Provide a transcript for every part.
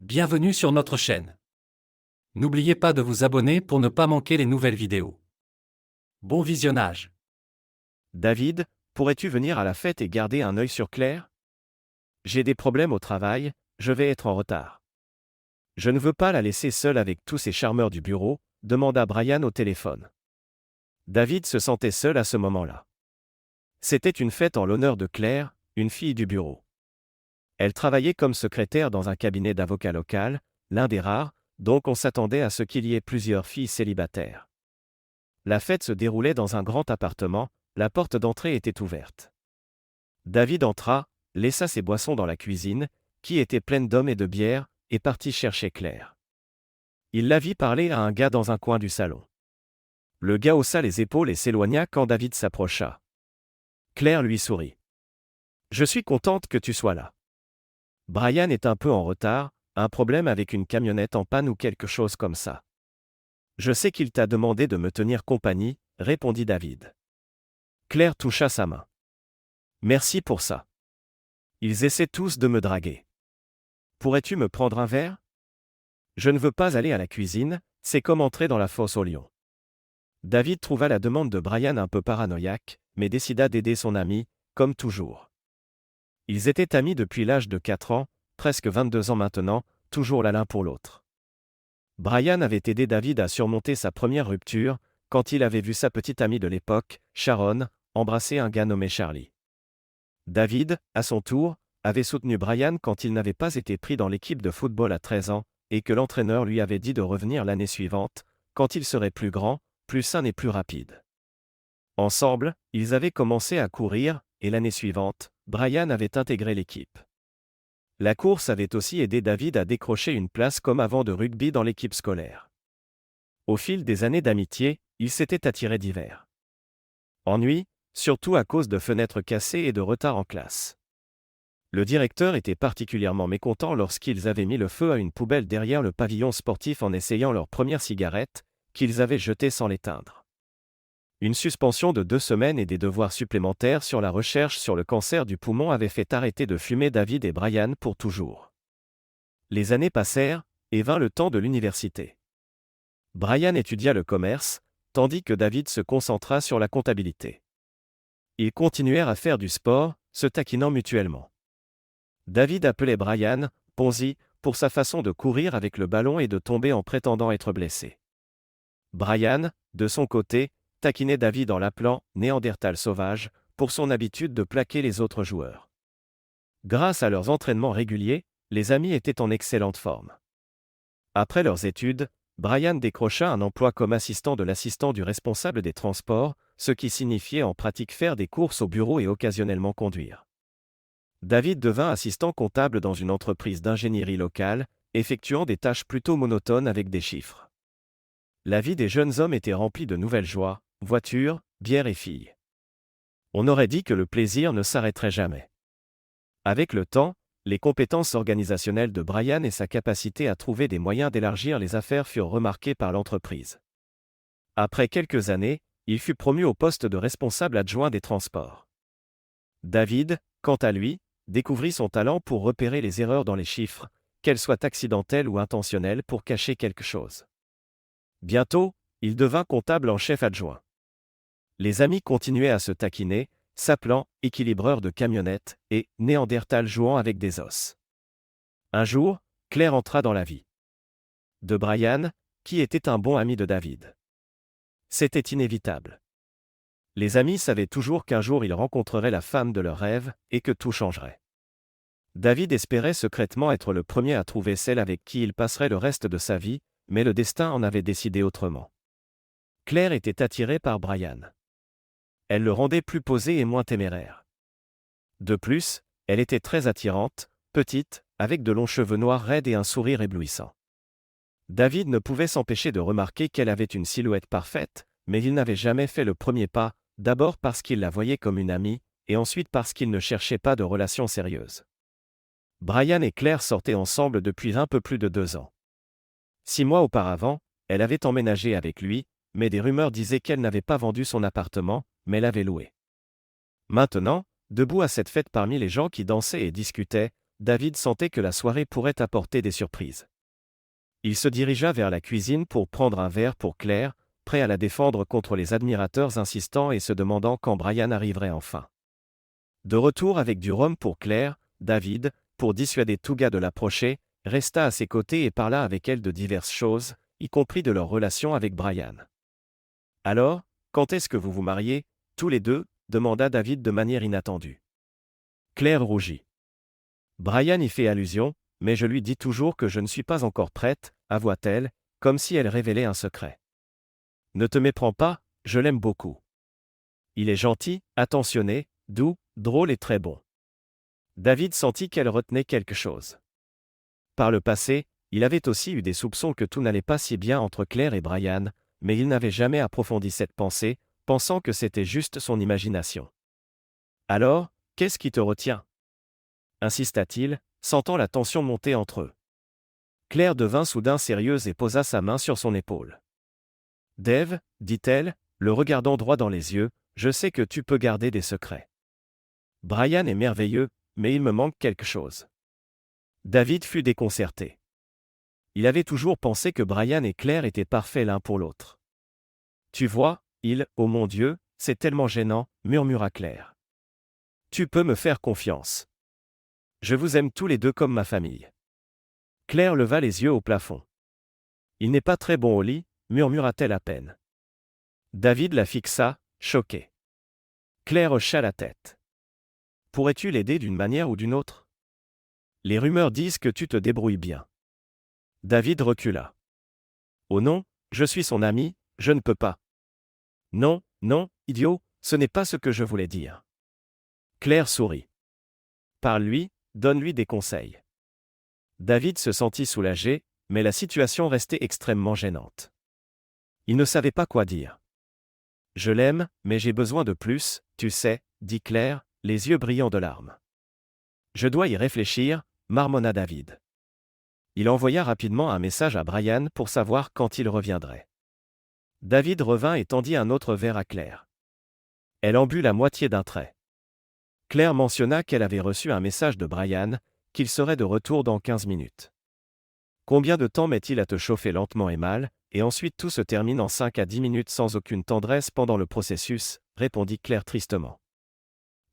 Bienvenue sur notre chaîne. N'oubliez pas de vous abonner pour ne pas manquer les nouvelles vidéos. Bon visionnage. David, pourrais-tu venir à la fête et garder un œil sur Claire? J'ai des problèmes au travail, je vais être en retard. Je ne veux pas la laisser seule avec tous ces charmeurs du bureau, demanda Brian au téléphone. David se sentait seul à ce moment-là. C'était une fête en l'honneur de Claire, une fille du bureau. Elle travaillait comme secrétaire dans un cabinet d'avocat local, l'un des rares, donc on s'attendait à ce qu'il y ait plusieurs filles célibataires. La fête se déroulait dans un grand appartement, la porte d'entrée était ouverte. David entra, laissa ses boissons dans la cuisine, qui était pleine d'hommes et de bière, et partit chercher Claire. Il la vit parler à un gars dans un coin du salon. Le gars haussa les épaules et s'éloigna quand David s'approcha. Claire lui sourit. « Je suis contente que tu sois là. Brian est un peu en retard, un problème avec une camionnette en panne ou quelque chose comme ça. Je sais qu'il t'a demandé de me tenir compagnie, répondit David. Claire toucha sa main. Merci pour ça. Ils essaient tous de me draguer. Pourrais-tu me prendre un verre? Je ne veux pas aller à la cuisine, c'est comme entrer dans la fosse aux lions. David trouva la demande de Brian un peu paranoïaque, mais décida d'aider son ami, comme toujours. Ils étaient amis depuis l'âge de 4 ans, presque 22 ans maintenant, toujours là l'un pour l'autre. Brian avait aidé David à surmonter sa première rupture, quand il avait vu sa petite amie de l'époque, Sharon, embrasser un gars nommé Charlie. David, à son tour, avait soutenu Brian quand il n'avait pas été pris dans l'équipe de football à 13 ans, et que l'entraîneur lui avait dit de revenir l'année suivante, quand il serait plus grand, plus sain et plus rapide. Ensemble, ils avaient commencé à courir, et l'année suivante, Brian avait intégré l'équipe. La course avait aussi aidé David à décrocher une place comme avant de rugby dans l'équipe scolaire. Au fil des années d'amitié, ils s'étaient attirés divers ennuis, surtout à cause de fenêtres cassées et de retard en classe. Le directeur était particulièrement mécontent lorsqu'ils avaient mis le feu à une poubelle derrière le pavillon sportif en essayant leur première cigarette, qu'ils avaient jetée sans l'éteindre. Une suspension de 2 semaines et des devoirs supplémentaires sur la recherche sur le cancer du poumon avaient fait arrêter de fumer David et Brian pour toujours. Les années passèrent, et vint le temps de l'université. Brian étudia le commerce, tandis que David se concentra sur la comptabilité. Ils continuèrent à faire du sport, se taquinant mutuellement. David appelait Brian « Ponzi » pour sa façon de courir avec le ballon et de tomber en prétendant être blessé. Brian, de son côté, taquinait David en l'appelant « Néandertal sauvage » pour son habitude de plaquer les autres joueurs. Grâce à leurs entraînements réguliers, les amis étaient en excellente forme. Après leurs études, Brian décrocha un emploi comme assistant de l'assistant du responsable des transports, ce qui signifiait en pratique faire des courses au bureau et occasionnellement conduire. David devint assistant comptable dans une entreprise d'ingénierie locale, effectuant des tâches plutôt monotones avec des chiffres. La vie des jeunes hommes était remplie de nouvelles joies, voitures, bière et filles. On aurait dit que le plaisir ne s'arrêterait jamais. Avec le temps, les compétences organisationnelles de Brian et sa capacité à trouver des moyens d'élargir les affaires furent remarquées par l'entreprise. Après quelques années, il fut promu au poste de responsable adjoint des transports. David, quant à lui, découvrit son talent pour repérer les erreurs dans les chiffres, qu'elles soient accidentelles ou intentionnelles pour cacher quelque chose. Bientôt, il devint comptable en chef adjoint. Les amis continuaient à se taquiner, s'appelant « équilibreur de camionnettes » et « Néandertal jouant avec des os ». Un jour, Claire entra dans la vie de Brian, qui était un bon ami de David. C'était inévitable. Les amis savaient toujours qu'un jour ils rencontreraient la femme de leurs rêves, et que tout changerait. David espérait secrètement être le premier à trouver celle avec qui il passerait le reste de sa vie, mais le destin en avait décidé autrement. Claire était attirée par Brian. Elle le rendait plus posé et moins téméraire. De plus, elle était très attirante, petite, avec de longs cheveux noirs raides et un sourire éblouissant. David ne pouvait s'empêcher de remarquer qu'elle avait une silhouette parfaite, mais il n'avait jamais fait le premier pas, d'abord parce qu'il la voyait comme une amie, et ensuite parce qu'il ne cherchait pas de relation sérieuse. Brian et Claire sortaient ensemble depuis un peu plus de 2 ans. 6 mois auparavant, elle avait emménagé avec lui, mais des rumeurs disaient qu'elle n'avait pas vendu son appartement, mais l'avait loué. Maintenant, debout à cette fête parmi les gens qui dansaient et discutaient, David sentait que la soirée pourrait apporter des surprises. Il se dirigea vers la cuisine pour prendre un verre pour Claire, prêt à la défendre contre les admirateurs insistants et se demandant quand Brian arriverait enfin. De retour avec du rhum pour Claire, David, pour dissuader Touga de l'approcher, resta à ses côtés et parla avec elle de diverses choses, y compris de leur relation avec Brian. « Alors, quand est-ce que vous vous mariez, tous les deux ?» demanda David de manière inattendue. Claire rougit. « Brian y fait allusion, mais je lui dis toujours que je ne suis pas encore prête, avoua-t-elle, comme si elle révélait un secret. Ne te méprends pas, je l'aime beaucoup. Il est gentil, attentionné, doux, drôle et très bon. » David sentit qu'elle retenait quelque chose. Par le passé, il avait aussi eu des soupçons que tout n'allait pas si bien entre Claire et Brian, mais il n'avait jamais approfondi cette pensée, pensant que c'était juste son imagination. « Alors, qu'est-ce qui te retient ?» insista-t-il, sentant la tension monter entre eux. Claire devint soudain sérieuse et posa sa main sur son épaule. « Dave, dit-elle, le regardant droit dans les yeux, je sais que tu peux garder des secrets. Brian est merveilleux, mais il me manque quelque chose. » David fut déconcerté. Il avait toujours pensé que Brian et Claire étaient parfaits l'un pour l'autre. « Tu vois, oh mon Dieu, c'est tellement gênant, murmura Claire. Tu peux me faire confiance. Je vous aime tous les deux comme ma famille. » Claire leva les yeux au plafond. « Il n'est pas très bon au lit, murmura-t-elle à peine. David la fixa, choqué. Claire hocha la tête. « Pourrais-tu l'aider d'une manière ou d'une autre ? Les rumeurs disent que tu te débrouilles bien. » David recula. « Oh non, je suis son ami, je ne peux pas. » « Non, non, idiot, ce n'est pas ce que je voulais dire. » Claire sourit. « Parle-lui, donne-lui des conseils. » David se sentit soulagé, mais la situation restait extrêmement gênante. Il ne savait pas quoi dire. « Je l'aime, mais j'ai besoin de plus, tu sais, » dit Claire, les yeux brillants de larmes. « Je dois y réfléchir, » marmonna David. Il envoya rapidement un message à Brian pour savoir quand il reviendrait. David revint et tendit un autre verre à Claire. Elle en but la moitié d'un trait. Claire mentionna qu'elle avait reçu un message de Brian, qu'il serait de retour dans 15 minutes. « Combien de temps met-il à te chauffer lentement et mal, et ensuite tout se termine en 5 à 10 minutes sans aucune tendresse pendant le processus ?» répondit Claire tristement.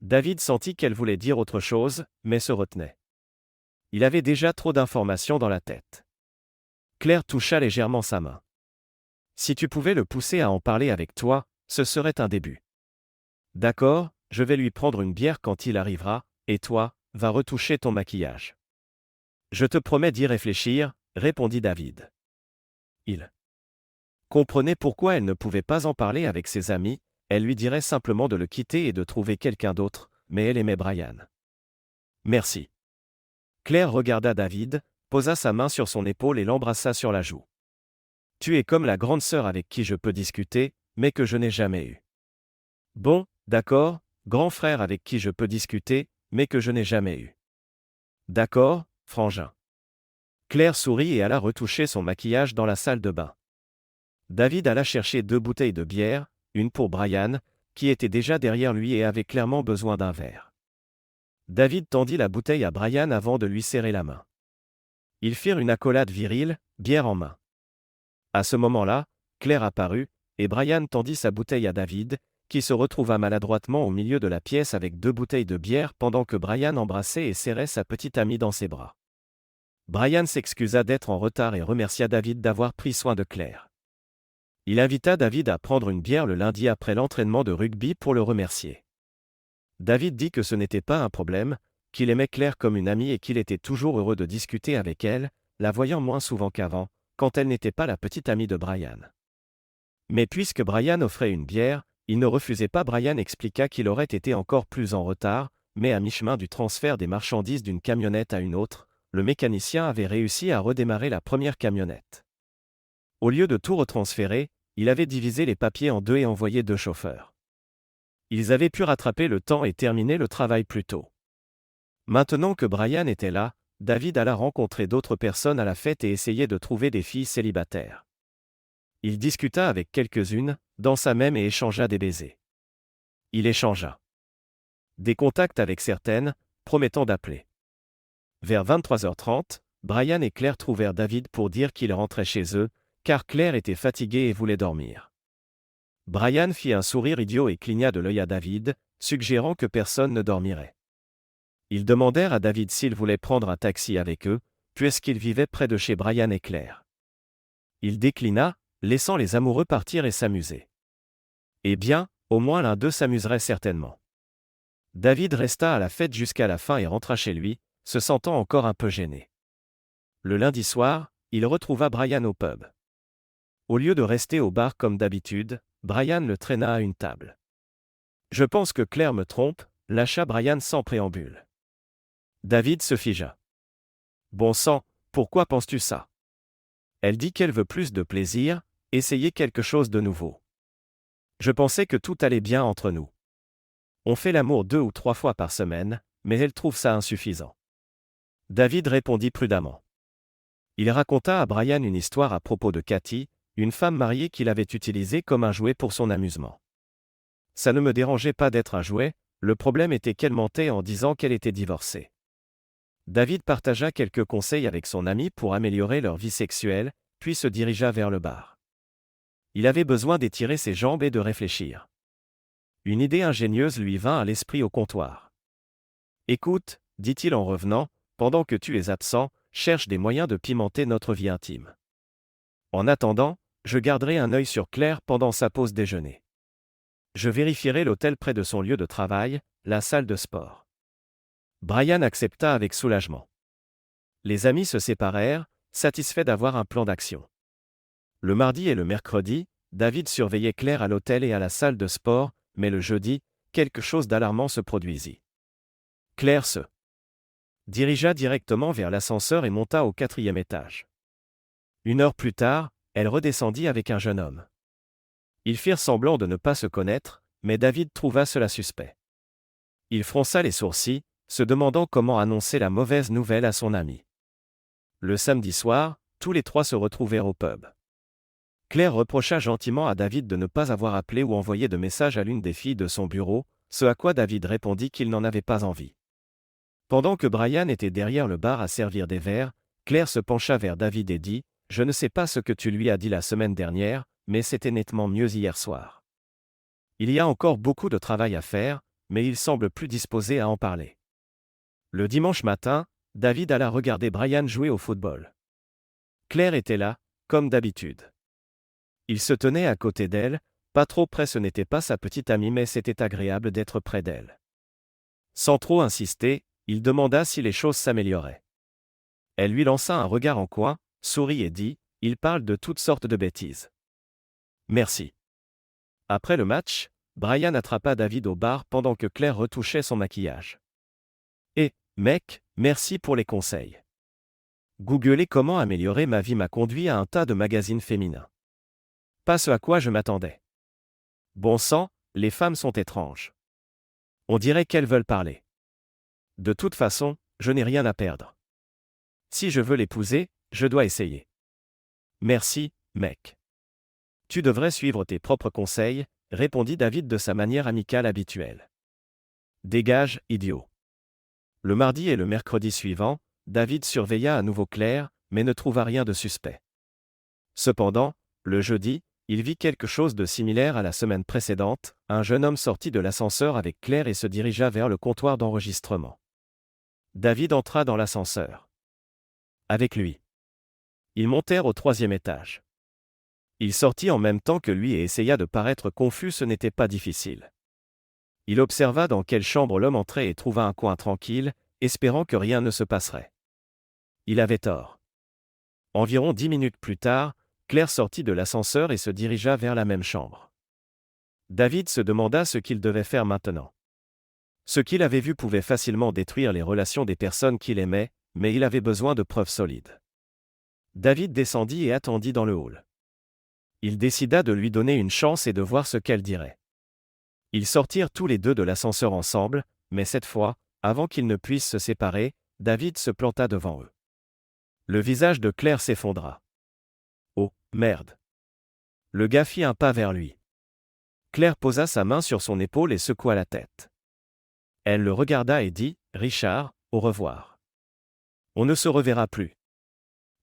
David sentit qu'elle voulait dire autre chose, mais se retenait. Il avait déjà trop d'informations dans la tête. Claire toucha légèrement sa main. « Si tu pouvais le pousser à en parler avec toi, ce serait un début. » « D'accord, je vais lui prendre une bière quand il arrivera, et toi, va retoucher ton maquillage. »« Je te promets d'y réfléchir, » répondit David. Il comprenait pourquoi elle ne pouvait pas en parler avec ses amis, elle lui dirait simplement de le quitter et de trouver quelqu'un d'autre, mais elle aimait Brian. « Merci. » Claire regarda David, posa sa main sur son épaule et l'embrassa sur la joue. « Tu es comme la grande sœur avec qui je peux discuter, mais que je n'ai jamais eue. »« Bon, d'accord, grand frère avec qui je peux discuter, mais que je n'ai jamais eu. »« D'accord, frangin. » Claire sourit et alla retoucher son maquillage dans la salle de bain. David alla chercher 2 bouteilles de bière, une pour Brian, qui était déjà derrière lui et avait clairement besoin d'un verre. David tendit la bouteille à Brian avant de lui serrer la main. Ils firent une accolade virile, bière en main. À ce moment-là, Claire apparut, et Brian tendit sa bouteille à David, qui se retrouva maladroitement au milieu de la pièce avec 2 bouteilles de bière pendant que Brian embrassait et serrait sa petite amie dans ses bras. Brian s'excusa d'être en retard et remercia David d'avoir pris soin de Claire. Il invita David à prendre une bière le lundi après l'entraînement de rugby pour le remercier. David dit que ce n'était pas un problème, qu'il aimait Claire comme une amie et qu'il était toujours heureux de discuter avec elle, la voyant moins souvent qu'avant, quand elle n'était pas la petite amie de Brian. Mais puisque Brian offrait une bière, il ne refusait pas. Brian expliqua qu'il aurait été encore plus en retard, mais à mi-chemin du transfert des marchandises d'une camionnette à une autre, le mécanicien avait réussi à redémarrer la première camionnette. Au lieu de tout retransférer, il avait divisé les papiers en 2 et envoyé 2 chauffeurs. Ils avaient pu rattraper le temps et terminer le travail plus tôt. Maintenant que Brian était là, David alla rencontrer d'autres personnes à la fête et essayer de trouver des filles célibataires. Il discuta avec quelques-unes, dansa même et échangea des baisers. Il échangea des contacts avec certaines, promettant d'appeler Vers 23h30, Brian et Claire trouvèrent David pour dire qu'ils rentraient chez eux, car Claire était fatiguée et voulait dormir. Brian fit un sourire idiot et cligna de l'œil à David, suggérant que personne ne dormirait. Ils demandèrent à David s'il voulait prendre un taxi avec eux, puisqu'il vivait près de chez Brian et Claire. Il déclina, laissant les amoureux partir et s'amuser. Eh bien, au moins l'un d'eux s'amuserait certainement. David resta à la fête jusqu'à la fin et rentra chez lui, se sentant encore un peu gêné. Le lundi soir, il retrouva Brian au pub. Au lieu de rester au bar comme d'habitude, Brian le traîna à une table. « Je pense que Claire me trompe », lâcha Brian sans préambule. David se figea. « Bon sang, pourquoi penses-tu ça ? Elle dit qu'elle veut plus de plaisir, essayer quelque chose de nouveau. Je pensais que tout allait bien entre nous. On fait l'amour 2 ou 3 fois par semaine, mais elle trouve ça insuffisant. » David répondit prudemment. Il raconta à Brian une histoire à propos de Cathy, une femme mariée qu'il avait utilisée comme un jouet pour son amusement. Ça ne me dérangeait pas d'être un jouet, le problème était qu'elle mentait en disant qu'elle était divorcée. David partagea quelques conseils avec son ami pour améliorer leur vie sexuelle, puis se dirigea vers le bar. Il avait besoin d'étirer ses jambes et de réfléchir. Une idée ingénieuse lui vint à l'esprit au comptoir. « Écoute, dit-il en revenant, pendant que tu es absent, cherche des moyens de pimenter notre vie intime. En attendant, je garderai un œil sur Claire pendant sa pause déjeuner. Je vérifierai l'hôtel près de son lieu de travail, la salle de sport. » Brian accepta avec soulagement. Les amis se séparèrent, satisfaits d'avoir un plan d'action. Le mardi et le mercredi, David surveillait Claire à l'hôtel et à la salle de sport, mais le jeudi, quelque chose d'alarmant se produisit. Claire se dirigea directement vers l'ascenseur et monta au 4e étage. 1 heure plus tard, elle redescendit avec un jeune homme. Ils firent semblant de ne pas se connaître, mais David trouva cela suspect. Il fronça les sourcils, se demandant comment annoncer la mauvaise nouvelle à son ami. Le samedi soir, tous les 3 se retrouvèrent au pub. Claire reprocha gentiment à David de ne pas avoir appelé ou envoyé de message à l'une des filles de son bureau, ce à quoi David répondit qu'il n'en avait pas envie. Pendant que Brian était derrière le bar à servir des verres, Claire se pencha vers David et dit « Je ne sais pas ce que tu lui as dit la semaine dernière, mais c'était nettement mieux hier soir. Il y a encore beaucoup de travail à faire, mais il semble plus disposé à en parler. » Le dimanche matin, David alla regarder Brian jouer au football. Claire était là, comme d'habitude. Il se tenait à côté d'elle, pas trop près, ce n'était pas sa petite amie mais c'était agréable d'être près d'elle. Sans trop insister, il demanda si les choses s'amélioraient. Elle lui lança un regard en coin, sourit et dit « Il parle de toutes sortes de bêtises. » Merci. Après le match, Brian attrapa David au bar pendant que Claire retouchait son maquillage. « Eh, mec, merci pour les conseils. Googler comment améliorer ma vie m'a conduit à un tas de magazines féminins. Pas ce à quoi je m'attendais. Bon sang, les femmes sont étranges. On dirait qu'elles veulent parler. De toute façon, je n'ai rien à perdre. Si je veux l'épouser, je dois essayer. Merci, mec. Tu devrais suivre tes propres conseils, répondit David de sa manière amicale habituelle. Dégage, idiot. Le mardi et le mercredi suivant, David surveilla à nouveau Claire, mais ne trouva rien de suspect. Cependant, le jeudi, il vit quelque chose de similaire à la semaine précédente, un jeune homme sortit de l'ascenseur avec Claire et se dirigea vers le comptoir d'enregistrement. David entra dans l'ascenseur. Avec lui. Ils montèrent au 3e étage. Il sortit en même temps que lui et essaya de paraître confus, ce n'était pas difficile. Il observa dans quelle chambre l'homme entrait et trouva un coin tranquille, espérant que rien ne se passerait. Il avait tort. Environ 10 minutes plus tard, Claire sortit de l'ascenseur et se dirigea vers la même chambre. David se demanda ce qu'il devait faire maintenant. Ce qu'il avait vu pouvait facilement détruire les relations des personnes qu'il aimait, mais il avait besoin de preuves solides. David descendit et attendit dans le hall. Il décida de lui donner une chance et de voir ce qu'elle dirait. Ils sortirent tous les 2 de l'ascenseur ensemble, mais cette fois, avant qu'ils ne puissent se séparer, David se planta devant eux. Le visage de Claire s'effondra. Oh, merde. Le gars fit un pas vers lui. Claire posa sa main sur son épaule et secoua la tête. Elle le regarda et dit « Richard, au revoir. On ne se reverra plus.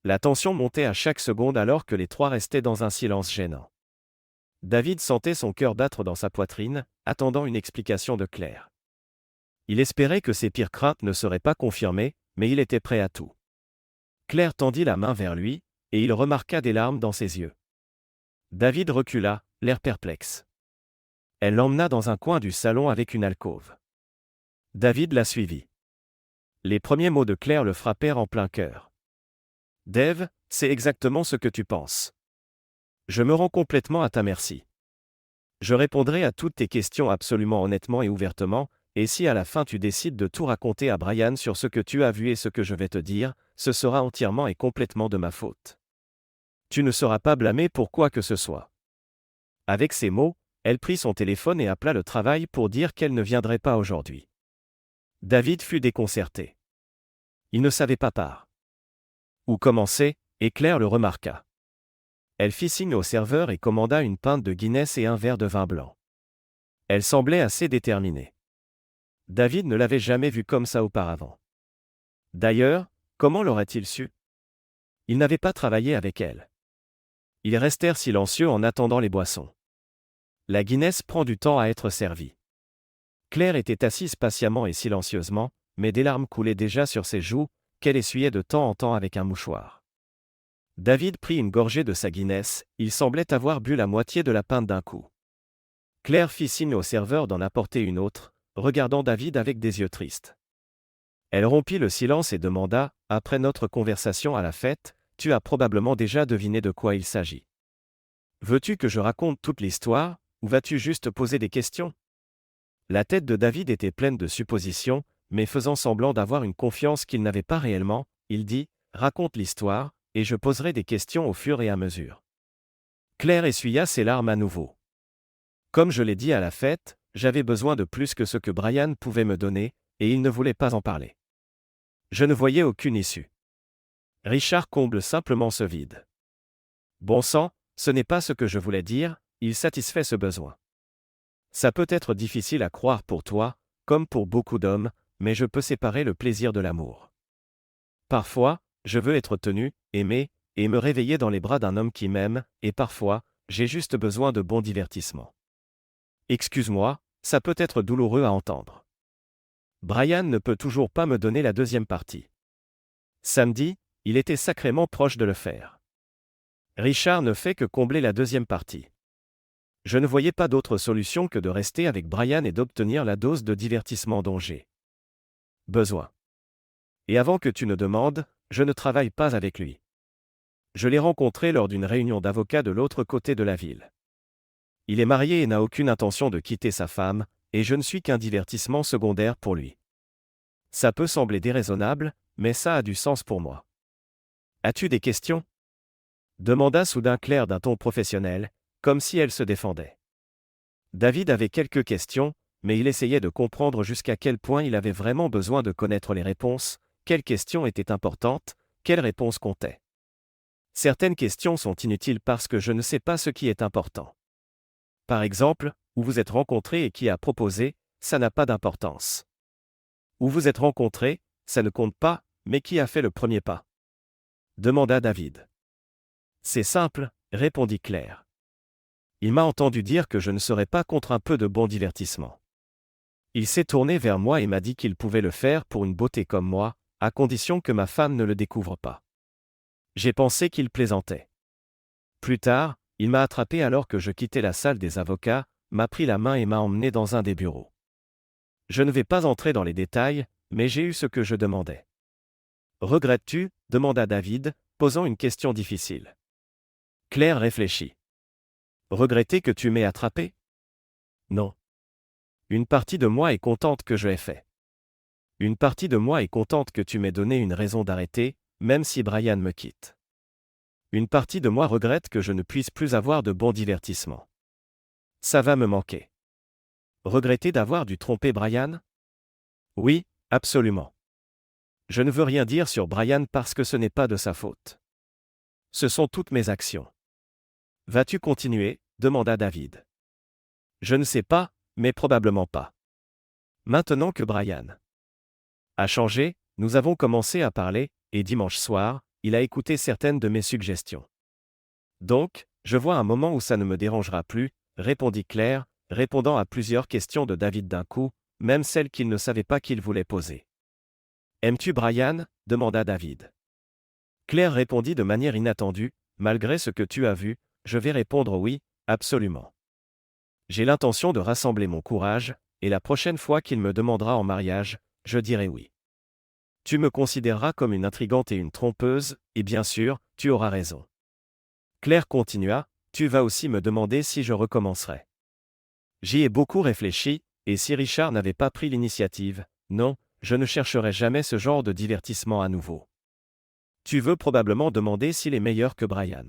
La tension montait à chaque seconde alors que les trois restaient dans un silence gênant. David sentait son cœur battre dans sa poitrine, attendant une explication de Claire. Il espérait que ses pires craintes ne seraient pas confirmées, mais il était prêt à tout. Claire tendit la main vers lui, et il remarqua des larmes dans ses yeux. David recula, l'air perplexe. Elle l'emmena dans un coin du salon avec une alcôve. David la suivit. Les premiers mots de Claire le frappèrent en plein cœur. « Dave, c'est exactement ce que tu penses. Je me rends complètement à ta merci. Je répondrai à toutes tes questions absolument honnêtement et ouvertement, et si à la fin tu décides de tout raconter à Brian sur ce que tu as vu et ce que je vais te dire, ce sera entièrement et complètement de ma faute. Tu ne seras pas blâmé pour quoi que ce soit. » Avec ces mots, elle prit son téléphone et appela le travail pour dire qu'elle ne viendrait pas aujourd'hui. David fut déconcerté. Il ne savait pas par où commencer, et Claire le remarqua. Elle fit signe au serveur et commanda une pinte de Guinness et un verre de vin blanc. Elle semblait assez déterminée. David ne l'avait jamais vue comme ça auparavant. D'ailleurs, comment l'aurait-il su? Il n'avait pas travaillé avec elle. Ils restèrent silencieux en attendant les boissons. La Guinness prend du temps à être servie. Claire était assise patiemment et silencieusement, mais des larmes coulaient déjà sur ses joues, qu'elle essuyait de temps en temps avec un mouchoir. David prit une gorgée de sa Guinness, il semblait avoir bu la moitié de la pinte d'un coup. Claire fit signe au serveur d'en apporter une autre, regardant David avec des yeux tristes. Elle rompit le silence et demanda, après notre conversation à la fête, « Tu as probablement déjà deviné de quoi il s'agit. Veux-tu que je raconte toute l'histoire, ou vas-tu juste poser des questions ?» La tête de David était pleine de suppositions, mais faisant semblant d'avoir une confiance qu'il n'avait pas réellement, il dit, « Raconte l'histoire, et je poserai des questions au fur et à mesure. » Claire essuya ses larmes à nouveau. Comme je l'ai dit à la fête, j'avais besoin de plus que ce que Brian pouvait me donner, et il ne voulait pas en parler. Je ne voyais aucune issue. Richard comble simplement ce vide. Bon sang, ce n'est pas ce que je voulais dire, il satisfait ce besoin. Ça peut être difficile à croire pour toi, comme pour beaucoup d'hommes, mais je peux séparer le plaisir de l'amour. Parfois, je veux être tenu, aimé, et me réveiller dans les bras d'un homme qui m'aime, et parfois, j'ai juste besoin de bons divertissements. Excuse-moi, ça peut être douloureux à entendre. Brian ne peut toujours pas me donner la deuxième partie. Samedi, il était sacrément proche de le faire. Richard ne fait que combler la deuxième partie. Je ne voyais pas d'autre solution que de rester avec Brian et d'obtenir la dose de divertissement dont j'ai besoin. Et avant que tu ne demandes, je ne travaille pas avec lui. Je l'ai rencontré lors d'une réunion d'avocats de l'autre côté de la ville. Il est marié et n'a aucune intention de quitter sa femme, et je ne suis qu'un divertissement secondaire pour lui. Ça peut sembler déraisonnable, mais ça a du sens pour moi. As-tu des questions ? Demanda soudain Claire d'un ton professionnel, comme si elle se défendait. David avait quelques questions, mais il essayait de comprendre jusqu'à quel point il avait vraiment besoin de connaître les réponses, quelles questions étaient importantes, quelles réponses comptaient. Certaines questions sont inutiles parce que je ne sais pas ce qui est important. Par exemple, où vous êtes rencontrés et qui a proposé, ça n'a pas d'importance. Où vous êtes rencontrés, ça ne compte pas, mais qui a fait le premier pas ? Demanda David. C'est simple, répondit Claire. Il m'a entendu dire que je ne serais pas contre un peu de bon divertissement. Il s'est tourné vers moi et m'a dit qu'il pouvait le faire pour une beauté comme moi, à condition que ma femme ne le découvre pas. J'ai pensé qu'il plaisantait. Plus tard, il m'a attrapé alors que je quittais la salle des avocats, m'a pris la main et m'a emmené dans un des bureaux. Je ne vais pas entrer dans les détails, mais j'ai eu ce que je demandais. Regrettes-tu ? Demanda David, posant une question difficile. Claire réfléchit. Regretter que tu m'aies attrapé ? Non. Une partie de moi est contente que je l'ai fait. Une partie de moi est contente que tu m'aies donné une raison d'arrêter, même si Brian me quitte. Une partie de moi regrette que je ne puisse plus avoir de bons divertissements. Ça va me manquer. Regretter d'avoir dû tromper Brian ? Oui, absolument. Je ne veux rien dire sur Brian parce que ce n'est pas de sa faute. Ce sont toutes mes actions. Vas-tu continuer ? Demanda David. Je ne sais pas, mais probablement pas. Maintenant que Brian a changé, nous avons commencé à parler, et dimanche soir, il a écouté certaines de mes suggestions. Donc, je vois un moment où ça ne me dérangera plus, répondit Claire, répondant à plusieurs questions de David d'un coup, même celles qu'il ne savait pas qu'il voulait poser. Aimes-tu Brian ? Demanda David. Claire répondit de manière inattendue, malgré ce que tu as vu, je vais répondre oui, absolument. J'ai l'intention de rassembler mon courage, et la prochaine fois qu'il me demandera en mariage, je dirai oui. Tu me considéreras comme une intrigante et une trompeuse, et bien sûr, tu auras raison. Claire continua, tu vas aussi me demander si je recommencerai. J'y ai beaucoup réfléchi, et si Richard n'avait pas pris l'initiative, non, je ne chercherai jamais ce genre de divertissement à nouveau. Tu veux probablement demander s'il est meilleur que Brian.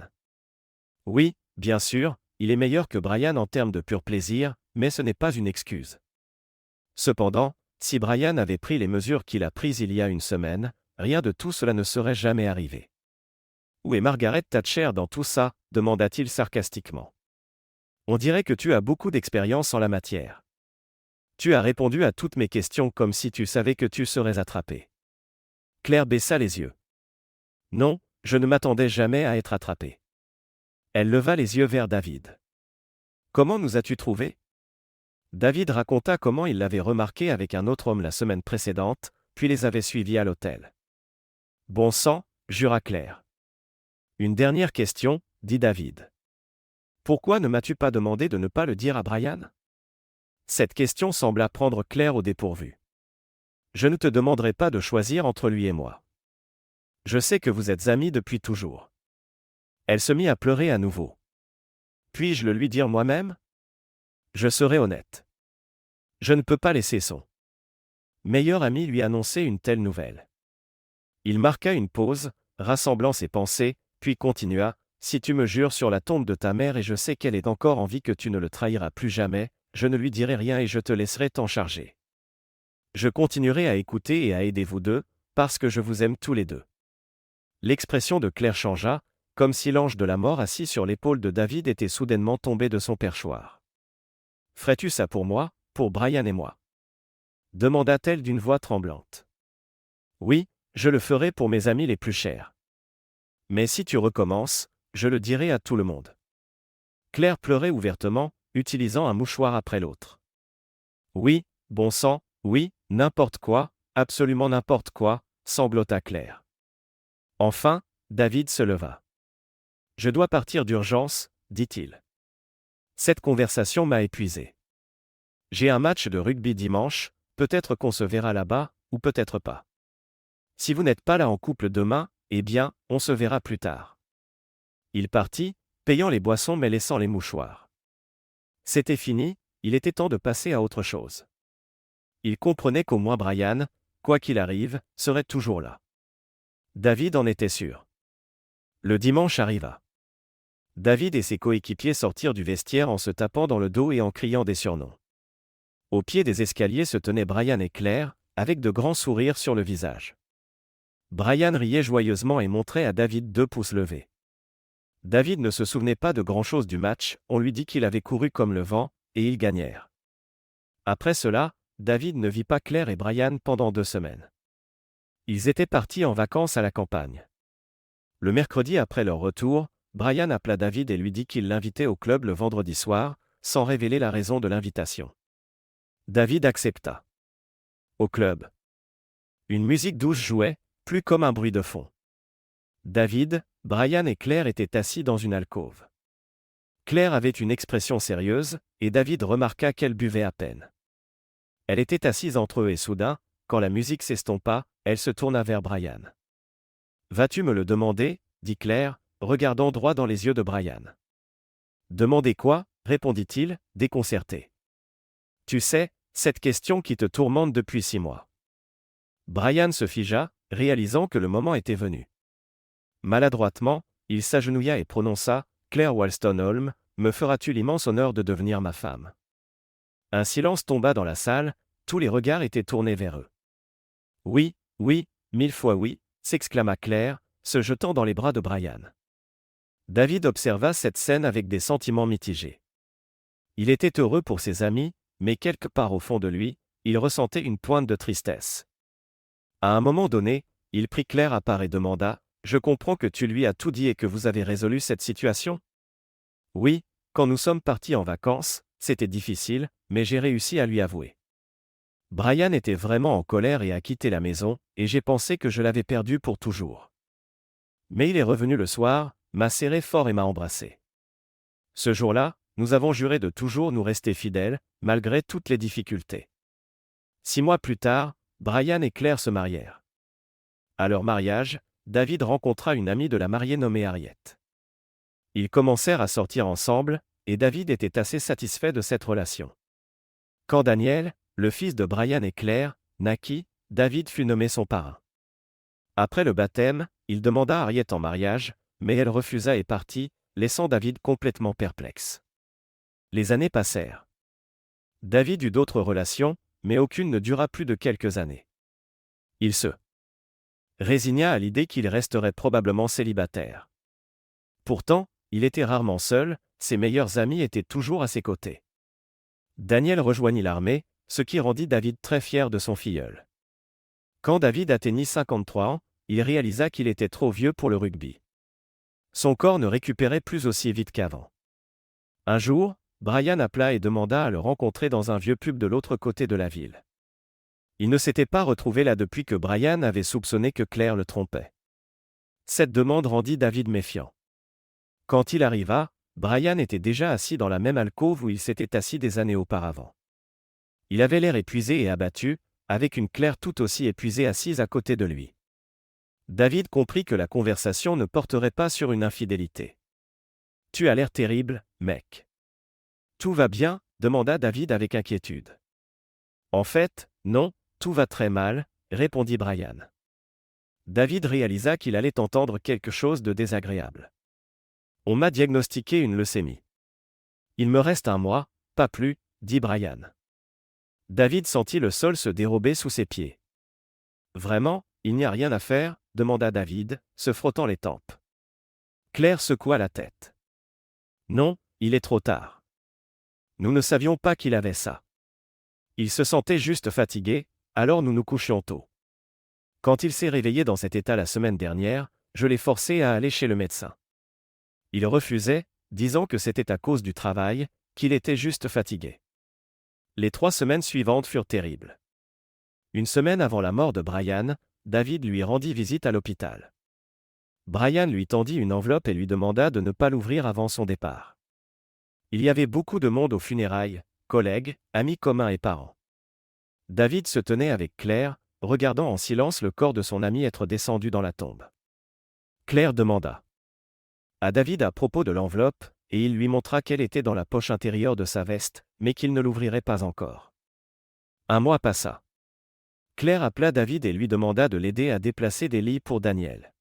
Oui, bien sûr, il est meilleur que Brian en termes de pur plaisir, mais ce n'est pas une excuse. Cependant, si Brian avait pris les mesures qu'il a prises il y a une semaine, rien de tout cela ne serait jamais arrivé. Où est Margaret Thatcher dans tout ça ? Demanda-t-il sarcastiquement. On dirait que tu as beaucoup d'expérience en la matière. Tu as répondu à toutes mes questions comme si tu savais que tu serais attrapé. Claire baissa les yeux. Non, je ne m'attendais jamais à être attrapé. Elle leva les yeux vers David. Comment nous as-tu trouvés ? David raconta comment il l'avait remarqué avec un autre homme la semaine précédente, puis les avait suivis à l'hôtel. Bon sang, jura Claire. Une dernière question, dit David. Pourquoi ne m'as-tu pas demandé de ne pas le dire à Brian ? Cette question sembla prendre Claire au dépourvu. Je ne te demanderai pas de choisir entre lui et moi. Je sais que vous êtes amis depuis toujours. Elle se mit à pleurer à nouveau. Puis-je le lui dire moi-même ? Je serai honnête. Je ne peux pas laisser son meilleur ami lui annoncer une telle nouvelle. Il marqua une pause, rassemblant ses pensées, puis continua, si tu me jures sur la tombe de ta mère et je sais qu'elle est encore en vie que tu ne le trahiras plus jamais, je ne lui dirai rien et je te laisserai t'en charger. Je continuerai à écouter et à aider vous deux, parce que je vous aime tous les deux. L'expression de Claire changea, comme si l'ange de la mort assis sur l'épaule de David était soudainement tombé de son perchoir. Ferais-tu ça pour moi, pour Brian et moi ? Demanda-t-elle d'une voix tremblante. Oui, je le ferai pour mes amis les plus chers. Mais si tu recommences, je le dirai à tout le monde. Claire pleurait ouvertement, utilisant un mouchoir après l'autre. Oui, bon sang, oui, n'importe quoi, absolument n'importe quoi, sanglota Claire. Enfin, David se leva. Je dois partir d'urgence, dit-il. Cette conversation m'a épuisé. J'ai un match de rugby dimanche, peut-être qu'on se verra là-bas, ou peut-être pas. Si vous n'êtes pas là en couple demain, eh bien, on se verra plus tard. Il partit, payant les boissons mais laissant les mouchoirs. C'était fini, il était temps de passer à autre chose. Il comprenait qu'au moins Brian, quoi qu'il arrive, serait toujours là. David en était sûr. Le dimanche arriva. David et ses coéquipiers sortirent du vestiaire en se tapant dans le dos et en criant des surnoms. Au pied des escaliers se tenaient Brian et Claire, avec de grands sourires sur le visage. Brian riait joyeusement et montrait à David 2 pouces levés. David ne se souvenait pas de grand-chose du match, on lui dit qu'il avait couru comme le vent, et ils gagnèrent. Après cela, David ne vit pas Claire et Brian pendant 2 semaines. Ils étaient partis en vacances à la campagne. Le mercredi après leur retour, Brian appela David et lui dit qu'il l'invitait au club le vendredi soir, sans révéler la raison de l'invitation. David accepta. Au club. Une musique douce jouait, plus comme un bruit de fond. David, Brian et Claire étaient assis dans une alcôve. Claire avait une expression sérieuse, et David remarqua qu'elle buvait à peine. Elle était assise entre eux et soudain, quand la musique s'estompa, elle se tourna vers Brian. « Vas-tu me le demander ?» dit Claire, regardant droit dans les yeux de Brian. « Demander quoi ?» répondit-il, déconcerté. « Tu sais, cette question qui te tourmente depuis 6 mois. » Brian se figea, réalisant que le moment était venu. Maladroitement, il s'agenouilla et prononça « Claire Wolstenholme, me feras-tu l'immense honneur de devenir ma femme ?» Un silence tomba dans la salle, tous les regards étaient tournés vers eux. « Oui, oui, 1000 fois oui !» s'exclama Claire, se jetant dans les bras de Brian. David observa cette scène avec des sentiments mitigés. Il était heureux pour ses amis, mais quelque part au fond de lui, il ressentait une pointe de tristesse. À un moment donné, il prit Claire à part et demanda, « Je comprends que tu lui as tout dit et que vous avez résolu cette situation ?» « Oui, quand nous sommes partis en vacances, c'était difficile, mais j'ai réussi à lui avouer. Brian était vraiment en colère et a quitté la maison, et j'ai pensé que je l'avais perdu pour toujours. Mais il est revenu le soir, m'a serré fort et m'a embrassé. Ce jour-là, nous avons juré de toujours nous rester fidèles, malgré toutes les difficultés. 6 mois plus tard, Brian et Claire se marièrent. À leur mariage, David rencontra une amie de la mariée nommée Harriet. Ils commencèrent à sortir ensemble, et David était assez satisfait de cette relation. Quand Daniel, le fils de Brian et Claire, naquit, David fut nommé son parrain. Après le baptême, il demanda Harriet en mariage, mais elle refusa et partit, laissant David complètement perplexe. Les années passèrent. David eut d'autres relations, mais aucune ne dura plus de quelques années. Il se résigna à l'idée qu'il resterait probablement célibataire. Pourtant, il était rarement seul, ses meilleurs amis étaient toujours à ses côtés. Daniel rejoignit l'armée, ce qui rendit David très fier de son filleul. Quand David atteignit 53 ans, il réalisa qu'il était trop vieux pour le rugby. Son corps ne récupérait plus aussi vite qu'avant. Un jour, Brian appela et demanda à le rencontrer dans un vieux pub de l'autre côté de la ville. Il ne s'était pas retrouvé là depuis que Brian avait soupçonné que Claire le trompait. Cette demande rendit David méfiant. Quand il arriva, Brian était déjà assis dans la même alcôve où il s'était assis des années auparavant. Il avait l'air épuisé et abattu, avec une Claire tout aussi épuisée assise à côté de lui. David comprit que la conversation ne porterait pas sur une infidélité. « Tu as l'air terrible, mec. »« Tout va bien ?» demanda David avec inquiétude. « En fait, non, tout va très mal, » répondit Brian. David réalisa qu'il allait entendre quelque chose de désagréable. « On m'a diagnostiqué une leucémie. »« Il me reste 1 mois, pas plus, » dit Brian. David sentit le sol se dérober sous ses pieds. « Vraiment, il n'y a rien à faire ?» demanda David, se frottant les tempes. Claire secoua la tête. « Non, il est trop tard. Nous ne savions pas qu'il avait ça. Il se sentait juste fatigué, alors nous nous couchions tôt. Quand il s'est réveillé dans cet état la semaine dernière, je l'ai forcé à aller chez le médecin. Il refusait, disant que c'était à cause du travail, qu'il était juste fatigué. Les 3 semaines suivantes furent terribles. Une semaine avant la mort de Brian, David lui rendit visite à l'hôpital. Brian lui tendit une enveloppe et lui demanda de ne pas l'ouvrir avant son départ. Il y avait beaucoup de monde aux funérailles, collègues, amis communs et parents. David se tenait avec Claire, regardant en silence le corps de son ami être descendu dans la tombe. Claire demanda à David à propos de l'enveloppe, et il lui montra qu'elle était dans la poche intérieure de sa veste, mais qu'il ne l'ouvrirait pas encore. 1 mois passa. Claire appela David et lui demanda de l'aider à déplacer des lits pour Daniel.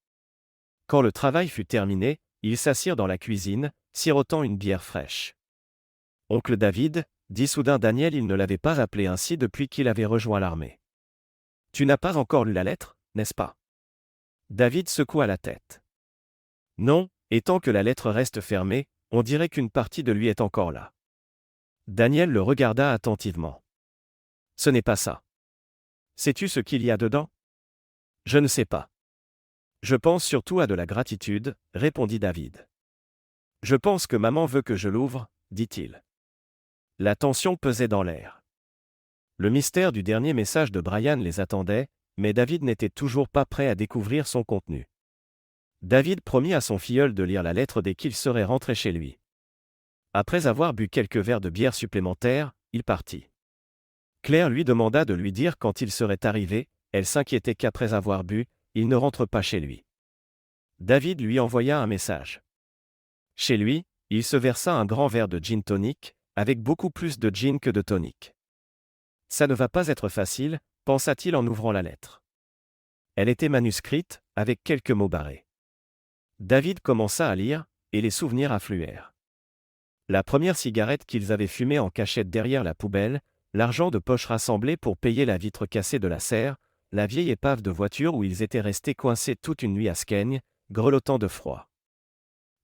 Quand le travail fut terminé, ils s'assirent dans la cuisine, sirotant une bière fraîche. « Oncle David » dit soudain Daniel, il ne l'avait pas appelé ainsi depuis qu'il avait rejoint l'armée. « Tu n'as pas encore lu la lettre, n'est-ce pas ?» David secoua la tête. « Non, et tant que la lettre reste fermée, on dirait qu'une partie de lui est encore là. » Daniel le regarda attentivement. « Ce n'est pas ça. Sais-tu ce qu'il y a dedans ? » ? « Je ne sais pas. »« Je pense surtout à de la gratitude, » répondit David. « Je pense que maman veut que je l'ouvre, » dit-il. La tension pesait dans l'air. Le mystère du dernier message de Brian les attendait, mais David n'était toujours pas prêt à découvrir son contenu. David promit à son filleul de lire la lettre dès qu'il serait rentré chez lui. Après avoir bu quelques verres de bière supplémentaires, il partit. Claire lui demanda de lui dire quand il serait arrivé, elle s'inquiétait qu'après avoir bu, il ne rentre pas chez lui. David lui envoya un message. Chez lui, il se versa un grand verre de gin tonic, avec beaucoup plus de gin que de tonic. Ça ne va pas être facile, pensa-t-il en ouvrant la lettre. Elle était manuscrite, avec quelques mots barrés. David commença à lire, et les souvenirs affluèrent. La première cigarette qu'ils avaient fumée en cachette derrière la poubelle, l'argent de poche rassemblé pour payer la vitre cassée de la serre, la vieille épave de voiture où ils étaient restés coincés toute une nuit à Skegnes, grelottant de froid.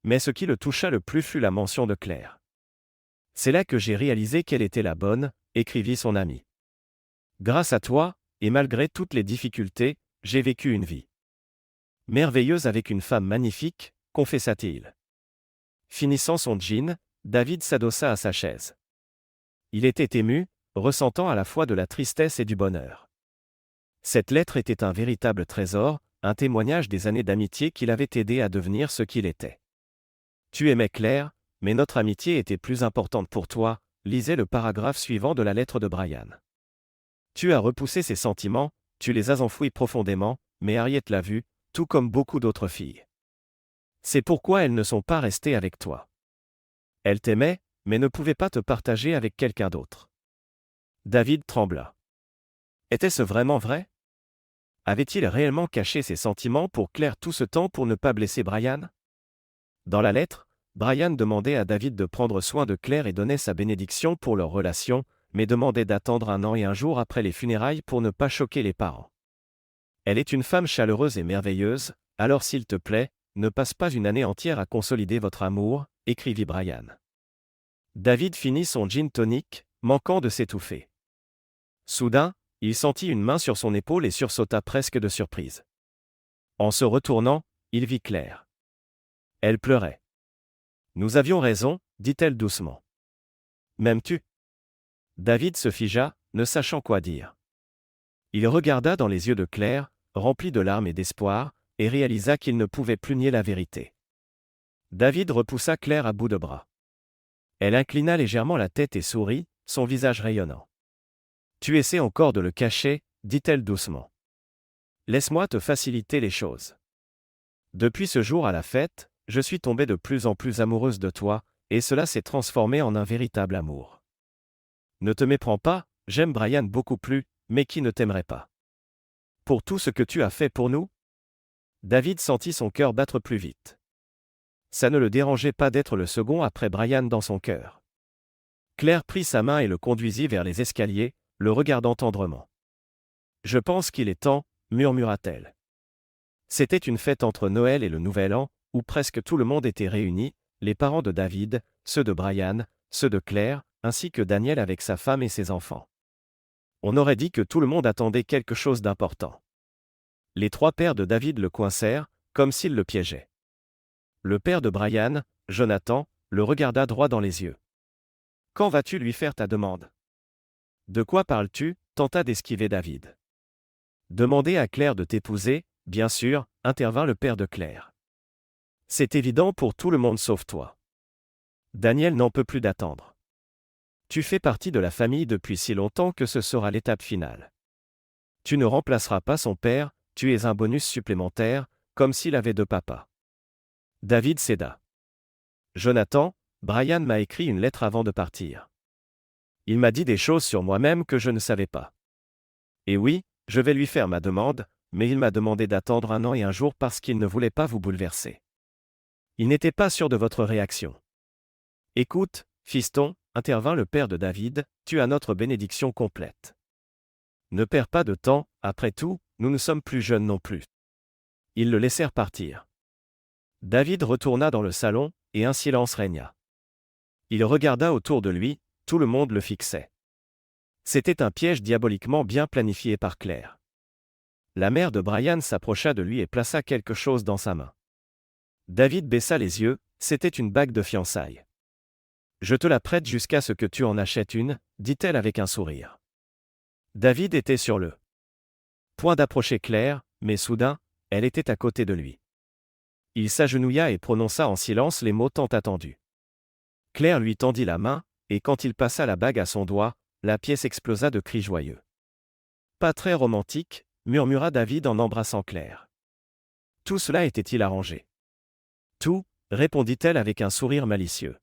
Mais ce qui le toucha le plus fut la mention de Claire. « C'est là que j'ai réalisé qu'elle était la bonne », écrivit son ami. « Grâce à toi, et malgré toutes les difficultés, j'ai vécu une vie Merveilleuse avec une femme magnifique, confessa-t-il. Finissant son jean, David s'adossa à sa chaise. Il était ému, ressentant à la fois de la tristesse et du bonheur. Cette lettre était un véritable trésor, un témoignage des années d'amitié qui l'avaient aidé à devenir ce qu'il était. Tu aimais Claire, mais notre amitié était plus importante pour toi, lisait le paragraphe suivant de la lettre de Brian. Tu as repoussé ses sentiments, tu les as enfouis profondément, mais Harriet l'a vu, tout comme beaucoup d'autres filles. C'est pourquoi elles ne sont pas restées avec toi. Elles t'aimaient, mais ne pouvaient pas te partager avec quelqu'un d'autre. David trembla. Était-ce vraiment vrai? Avait-il réellement caché ses sentiments pour Claire tout ce temps pour ne pas blesser Brian? Dans la lettre, Brian demandait à David de prendre soin de Claire et donnait sa bénédiction pour leur relation, mais demandait d'attendre 1 an et 1 jour après les funérailles pour ne pas choquer les parents. Elle est une femme chaleureuse et merveilleuse, alors s'il te plaît, ne passe pas une année entière à consolider votre amour, écrivit Brian. David finit son gin tonic, manquant de s'étouffer. Soudain, il sentit une main sur son épaule et sursauta presque de surprise. En se retournant, il vit Claire. Elle pleurait. Nous avions raison, dit-elle doucement. M'aimes-tu? David se figea, ne sachant quoi dire. Il regarda dans les yeux de Claire, remplis de larmes et d'espoir, et réalisa qu'il ne pouvait plus nier la vérité. David repoussa Claire à bout de bras. Elle inclina légèrement la tête et sourit, son visage rayonnant. Tu essaies encore de le cacher, dit-elle doucement. Laisse-moi te faciliter les choses. Depuis ce jour à la fête, je suis tombée de plus en plus amoureuse de toi, et cela s'est transformé en un véritable amour. Ne te méprends pas, j'aime Brian beaucoup plus, mais qui ne t'aimerait pas? Pour tout ce que tu as fait pour nous? David sentit son cœur battre plus vite. Ça ne le dérangeait pas d'être le second après Brian dans son cœur. Claire prit sa main et le conduisit vers les escaliers, le regardant tendrement. Je pense qu'il est temps, murmura-t-elle. C'était une fête entre Noël et le Nouvel An, où presque tout le monde était réuni, les parents de David, ceux de Brian, ceux de Claire, ainsi que Daniel avec sa femme et ses enfants. On aurait dit que tout le monde attendait quelque chose d'important. Les 3 pères de David le coincèrent, comme s'ils le piégeaient. Le père de Brian, Jonathan, le regarda droit dans les yeux. Quand vas-tu lui faire ta demande? De quoi parles-tu? Tenta d'esquiver David. Demander à Claire de t'épouser, bien sûr, intervint le père de Claire. C'est évident pour tout le monde sauf toi. Daniel n'en peut plus d'attendre. Tu fais partie de la famille depuis si longtemps que ce sera l'étape finale. Tu ne remplaceras pas son père, tu es un bonus supplémentaire, comme s'il avait 2 papas. David céda. Jonathan, Brian m'a écrit une lettre avant de partir. Il m'a dit des choses sur moi-même que je ne savais pas. Et oui, je vais lui faire ma demande, mais il m'a demandé d'attendre 1 an et 1 jour parce qu'il ne voulait pas vous bouleverser. Il n'était pas sûr de votre réaction. Écoute, fiston, intervint le père de David, tu as notre bénédiction complète. Ne perds pas de temps, après tout, nous ne sommes plus jeunes non plus. Ils le laissèrent partir. David retourna dans le salon, et un silence régna. Il regarda autour de lui, tout le monde le fixait. C'était un piège diaboliquement bien planifié par Claire. La mère de Brian s'approcha de lui et plaça quelque chose dans sa main. David baissa les yeux, c'était une bague de fiançailles. Je te la prête jusqu'à ce que tu en achètes une, dit-elle avec un sourire. David était sur le point d'approcher Claire, mais soudain, elle était à côté de lui. Il s'agenouilla et prononça en silence les mots tant attendus. Claire lui tendit la main, et quand il passa la bague à son doigt, la pièce explosa de cris joyeux. Pas très romantique, murmura David en embrassant Claire. Tout cela était-il arrangé? Tout, répondit-elle avec un sourire malicieux.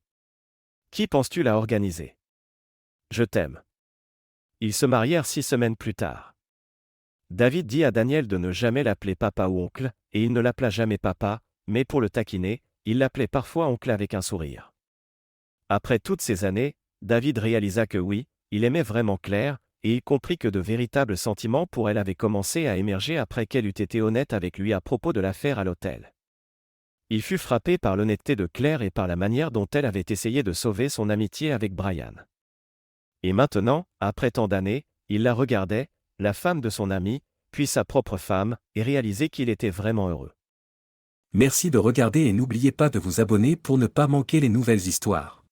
Qui penses-tu l'a organisé? Je t'aime. Ils se marièrent 6 semaines plus tard. David dit à Daniel de ne jamais l'appeler papa ou oncle, et il ne l'appela jamais papa, mais pour le taquiner, il l'appelait parfois oncle avec un sourire. Après toutes ces années, David réalisa que oui, il aimait vraiment Claire, et il comprit que de véritables sentiments pour elle avaient commencé à émerger après qu'elle eût été honnête avec lui à propos de l'affaire à l'hôtel. Il fut frappé par l'honnêteté de Claire et par la manière dont elle avait essayé de sauver son amitié avec Brian. Et maintenant, après tant d'années, il la regardait, la femme de son ami, puis sa propre femme, et réalisait qu'il était vraiment heureux. Merci de regarder et n'oubliez pas de vous abonner pour ne pas manquer les nouvelles histoires.